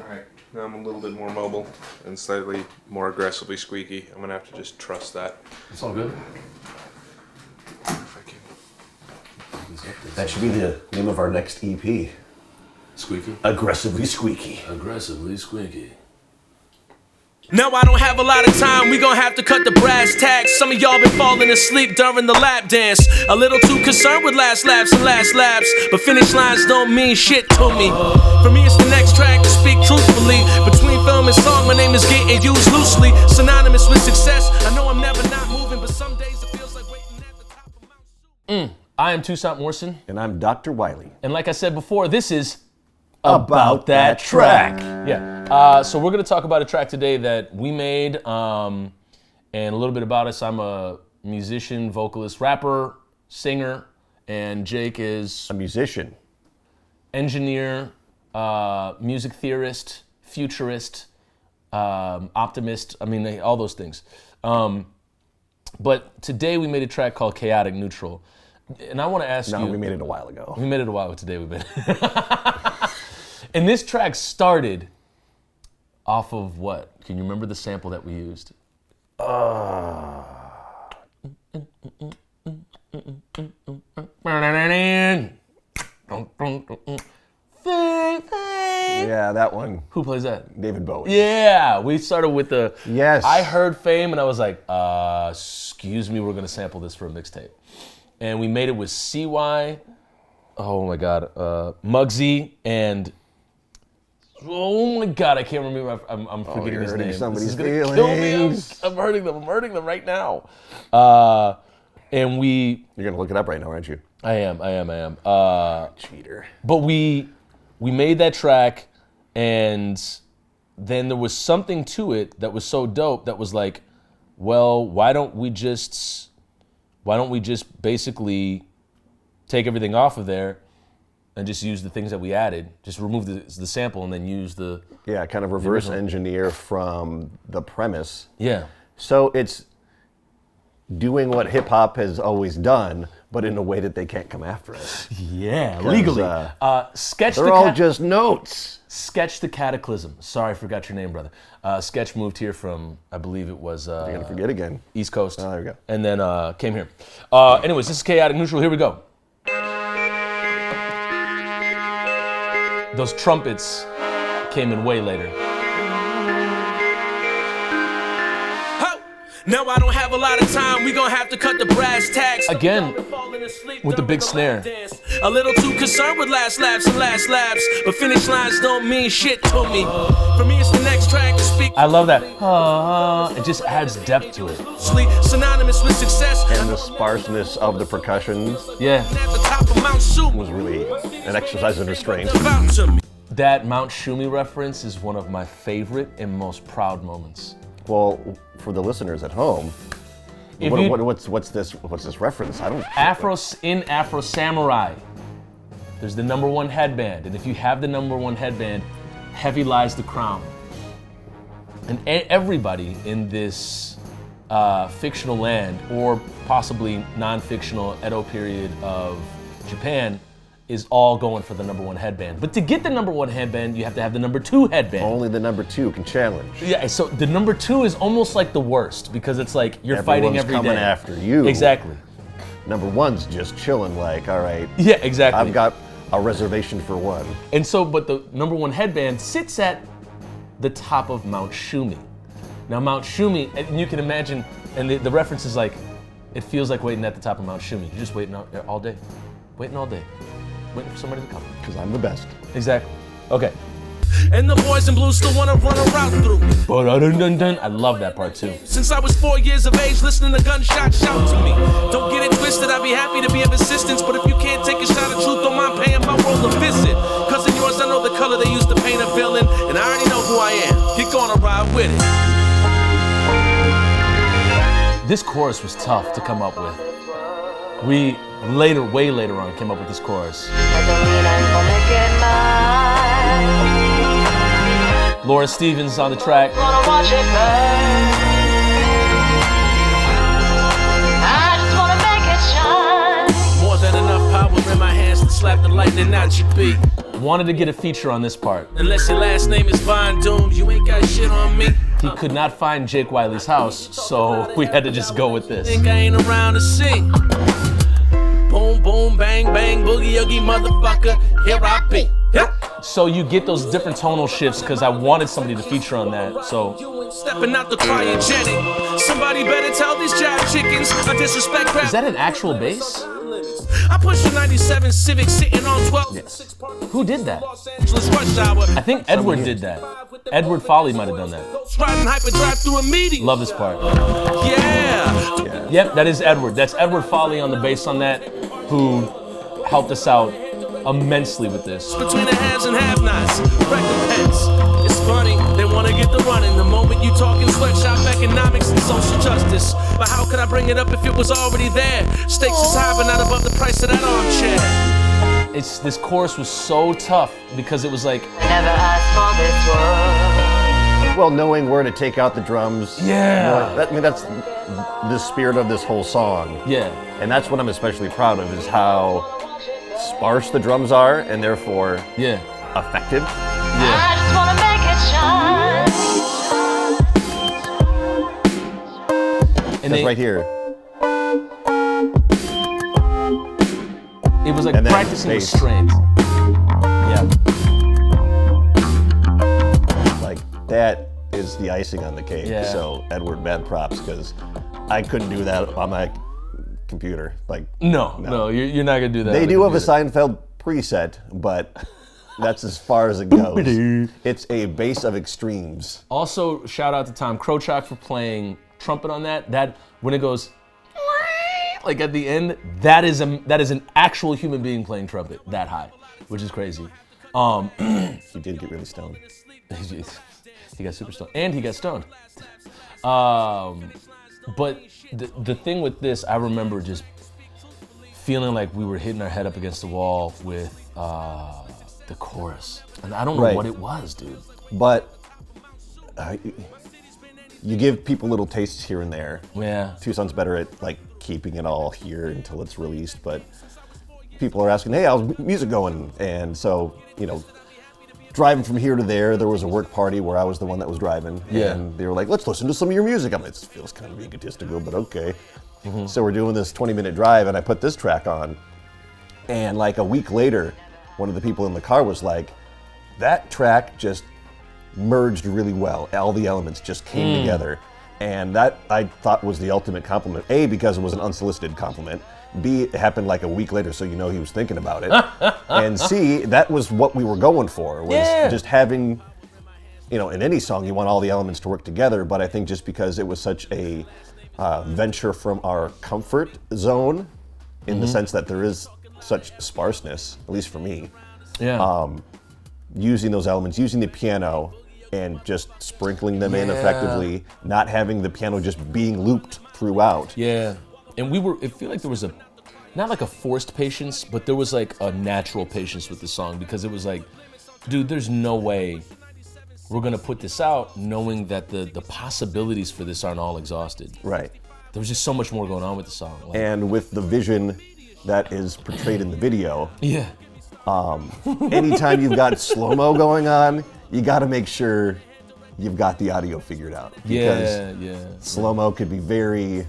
Alright, now I'm a little bit more mobile and slightly more aggressively squeaky. I'm gonna have to just trust that. It's all good. If I can. That should be the name of our next EP. Squeaky? Aggressively squeaky. Aggressively squeaky. Now I don't have a lot of time, we gon' have to cut the brass tacks. Some of y'all been falling asleep during the lap dance. A little too concerned with last laps and last laps, but finish lines don't mean shit to me. For me it's the next track to speak truthfully. Between film and song, my name is getting used loosely. Synonymous with success, I know I'm never not moving, but some days it feels like waiting at the top of Mount Soup. I am Toussaint Morrison. And I'm Dr. Wylie. And like I said before, this is About That Track. Yeah. So we're going to talk about a track today that we made, and a little bit about us. I'm a musician, vocalist, rapper, singer, and Jake is A musician. engineer, music theorist, futurist, optimist. I mean, all those things. But today we made a track called Chaotic Neutral. And I want to ask you... No, we made it a while ago. We made it a while, but today we made it. And this track started off of what? Can you remember the sample that we used? Yeah, that one. Who plays that? David Bowie. Yeah, we started with the... Yes. I heard Fame and I was like, excuse me, we're going to sample this for a mixtape. And we made it with CY, oh my God, Muggsy, and... Oh my God, I can't remember. I'm forgetting his name. Somebody's This is gonna feelings. kill me. I'm hurting them. I'm hurting them right now. And we... You're gonna look it up right now, aren't you? I am. Cheater. But we made that track, and then there was something to it that was so dope that was like, well, why don't we just basically take everything off of there and just use the things that we added, just remove the sample and then use the... Yeah, kind of reverse engineer from the premise. Yeah. So it's doing what hip hop has always done, but in a way that they can't come after us. Yeah, legally. They're all just notes. Sketch the Cataclysm. Sorry, I forgot your name, brother. Sketch moved here from, I believe it was... You're gonna forget again. East Coast. Oh, there we go. And then came here. Anyways, this is Chaotic Neutral. Here we go. Those trumpets came in way later. Now I don't have a lot of time, we gon' have to cut the brass tacks. Again, with the big snare. A little too concerned with last laps and last laps, but finish lines don't mean shit to me. For me it's the next track to speak. I love that. It just adds depth to it. Synonymous with success. And the sparseness of the percussion Yeah. At the top of Mount Soup. was really an exercise in restraint. About to me. That Mount Shumi reference is one of my favorite and most proud moments. Well, for the listeners at home, what's this reference? I don't. Afro Samurai, there's the #1 headband, and if you have the #1 headband, heavy lies the crown. And everybody in this fictional land, or possibly non-fictional Edo period of Japan, is all going for the #1 headband. But to get the #1 headband, you have to have the #2 headband. Only the #2 can challenge. Yeah, so the #2 is almost like the worst because it's like you're fighting every day. Everyone's coming after you. Exactly. #1's just chilling like, all right. Yeah, exactly. I've got a reservation for one. And so, but the #1 headband sits at the top of Mount Shumi. Now Mount Shumi, and you can imagine, and the reference is like, it feels like waiting at the top of Mount Shumi. You're just waiting all day. Waiting all day. Waiting for somebody to come. Because I'm the best. Exactly. Okay. And the boys in blue still wanna run a route through. I love that part too. Since I was 4 years of age, listening to gunshots shout to me. Don't get it twisted, I'd be happy to be of assistance. But if you can't take a shot of truth, don't mind paying my world a visit. Cause in yours, I know the color they used to paint a villain. And I already know who I am. You're gonna ride with it. This chorus was tough to come up with. We way later on, came up with this chorus. Laura Stevens on the track. More than enough power in my hands to slap the lightning out your beat. wanted to get a feature on this part. Unless your last name is Von Doom, you ain't got shit on me. He could not find Jake Wylie's house, so we had to just go with this. Think I ain't around to see. Boom, boom, bang, bang, boogie, oogie, motherfucker, here I be. Yep. So you get those different tonal shifts because I wanted somebody to feature on that. So Stepping out the cryogenic. Somebody better tell these jab chickens I disrespect rap. is that an actual bass? I push a 97 Civic sitting on 12. Who did that? Los Angeles rush hour. I think Edward did that. Edward Foley might have done that. Riding hyperdrive through a meeting. Love this part. Yeah. Yep, that is Edward. That's Edward Foley on the bass on that, who helped us out immensely with this. Between the haves and have-nots. Recompense. It's funny, they wanna get the running. The moment you talking sweatshop economics and social justice. But how could I bring it up if it was already there? Stakes is high, but not above the price of that armchair. This chorus was so tough because it was like, Never asked for this world. Well, knowing where to take out the drums. Yeah. That's the spirit of this whole song. yeah, And that's what I'm especially proud of, is how sparse the drums are and therefore yeah, effective. yeah. I just wanna make it shine. And That's right here. It was like And then practicing bass. restraint. Yeah. Like, that is the icing on the cake. Yeah. So, Edward, mad props, because I couldn't do that on my computer. Like, No, you're not gonna do that. they on do have a computer. Seinfeld preset, but that's as far as it goes. It's a bass of extremes. Also, shout out to Tom Krochak for playing trumpet on that. That when it goes like at the end, that is an actual human being playing trumpet that high, which is crazy. He did get really stoned. He got super stoned, and he got stoned. But the thing with this, I remember just feeling like we were hitting our head up against the wall with the chorus, and I don't know Right. what it was, dude. But you give people little tastes here and there. Yeah. Toussaint's better at like keeping it all here until it's released, but people are asking, hey, how's music going? And so, driving from here to there was a work party where I was the one that was driving. Yeah. And they were like, let's listen to some of your music. I'm like, it feels kind of egotistical, but okay. Mm-hmm. So we're doing this 20-minute drive, and I put this track on. And like a week later, one of the people in the car was like, that track just merged really well. All the elements just came together. And that I thought was the ultimate compliment. A, because it was an unsolicited compliment. B, it happened like a week later, so you know he was thinking about it. And C, that was what we were going for, was Yeah. just having, in any song you want all the elements to work together, but I think just because it was such a venture from our comfort zone, in the sense that there is such sparseness, at least for me, Yeah. using those elements, using the piano, and just sprinkling them in Yeah. effectively, not having the piano just being looped throughout. Yeah, and I feel like there was not like a forced patience, but there was like a natural patience with the song, because it was like, dude, there's no way we're gonna put this out knowing that the possibilities for this aren't all exhausted. Right. There was just so much more going on with the song. Like, And with the vision that is portrayed in the video, yeah, anytime you've got slow-mo going on, you gotta make sure you've got the audio figured out. Because yeah. slow-mo could be very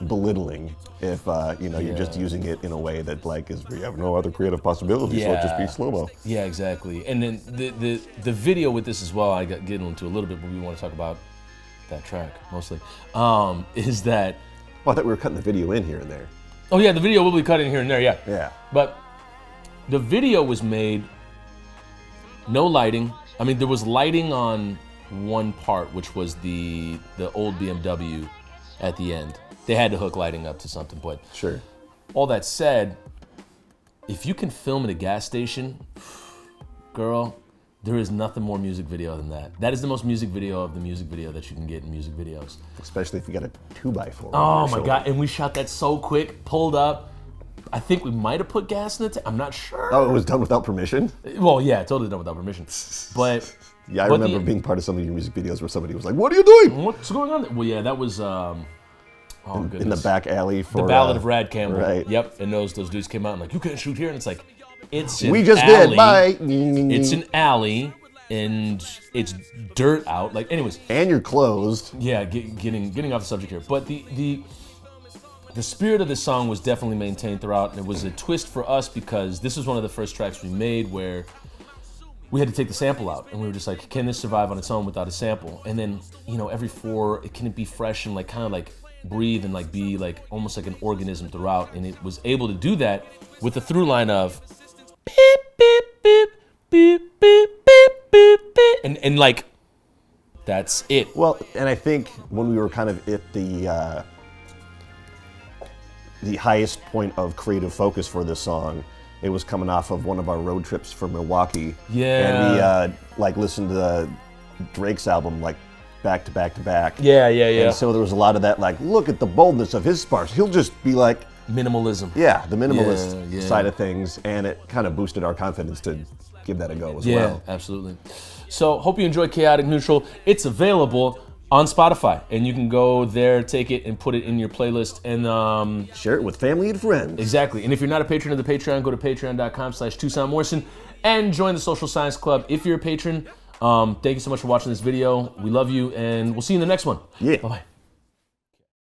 belittling if you're just using it in a way that like is, we have no other creative possibilities, so it'll just be Yeah. slow-mo. Yeah, exactly. And then the video with this as well, I got get into a little bit, but we want to talk about that track mostly. Is that? Well, I thought we were cutting the video in here and there. Oh yeah, the video will be cut in here and there. Yeah. Yeah. But the video was made, no lighting. I mean, there was lighting on one part, which was the old BMW at the end. They had to hook lighting up to something, but Sure. all that said, if you can film at a gas station, girl, there is nothing more music video than that. That is the most music video of the music video that you can get in music videos. Especially if you got a 2x4. Oh my God, and we shot that so quick, pulled up. I think we might have put gas in the tank. I'm not sure. Oh, it was done without permission? Well, yeah, totally done without permission. But Yeah, I but remember being part of some of your music videos where somebody was like, what are you doing? what's going on there? Well, yeah, that was oh goodness. In the back alley for... The Ballad of Rad Campbell. Right. Yep. And those dudes came out and like, you can't shoot here, and it's like, It's an We just alley. did. Bye. It's an alley, and it's dirt out. Like, anyways, And you're closed. yeah, getting off the subject here. But the spirit of the song was definitely maintained throughout, and it was a twist for us because this was one of the first tracks we made where we had to take the sample out, and we were just like, can this survive on its own without a sample? And then, every four, can it be fresh and like kind of like breathe and like be like almost like an organism throughout? And it was able to do that with the through line of beep beep beep beep beep beep beep beep, and like that's it. Well, and I think when we were kind of at the highest point of creative focus for this song, it was coming off of one of our road trips from Milwaukee. Yeah. And we listened to Drake's album like back to back to back. Yeah. And so there was a lot of that, like, look at the boldness of his sparse. He'll just be like, Minimalism. yeah, the minimalist Yeah. side of things, and it kind of boosted our confidence to give that a go as Yeah, well. absolutely. So hope you enjoy Chaotic Neutral. It's available on Spotify, and you can go there, take it, and put it in your playlist. And Share it with family and friends. exactly. And if you're not a patron of the Patreon, go to patreon.com/Toussaint Morrison and join the Social Science Club. If you're a patron, thank you so much for watching this video. We love you, and we'll see you in the next one. Yeah. Bye-bye.